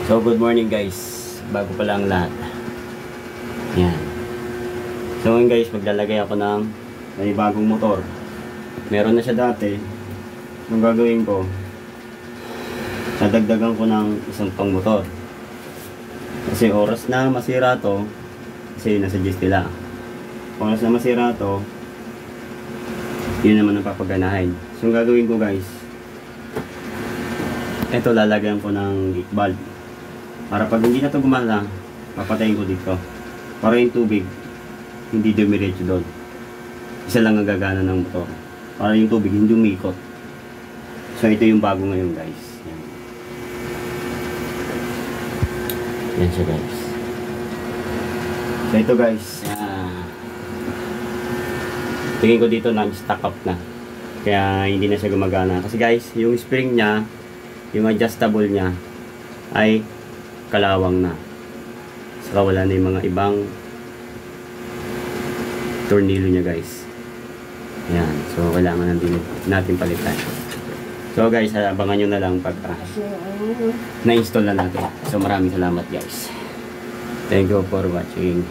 So good morning guys, bago pa lang lahat. Yan. So ngayon guys, maglalagay ako ng may bagong motor. Meron na siya dati. Ang gagawin ko, nadagdagan ko ng isang pang motor. Kasi oras na masira to, kasi nasuggest nila. Oras na masira to, yun naman ang papaganahin. So ang gagawin ko guys, ito lalagyan ko ng leak valve. Para pag hindi na ito gumana, papatayin ko dito. Para yung tubig, hindi dumiretso doon. Isa lang ang gagana ng motor. Para yung tubig hindi umikot. So ito yung bago ngayon guys. Yan, yan siya guys. So ito guys. Tingin ko dito na stock up na. Kaya hindi na siya gumagana. Kasi guys, yung spring niya, yung adjustable niya, ay kalawang na. Saka wala na yung mga ibang tornilyo niya guys. Yan. So kailangan natin palitan. So guys, abangan nyo na lang pag na-install na natin. So maraming salamat guys. Thank you for watching.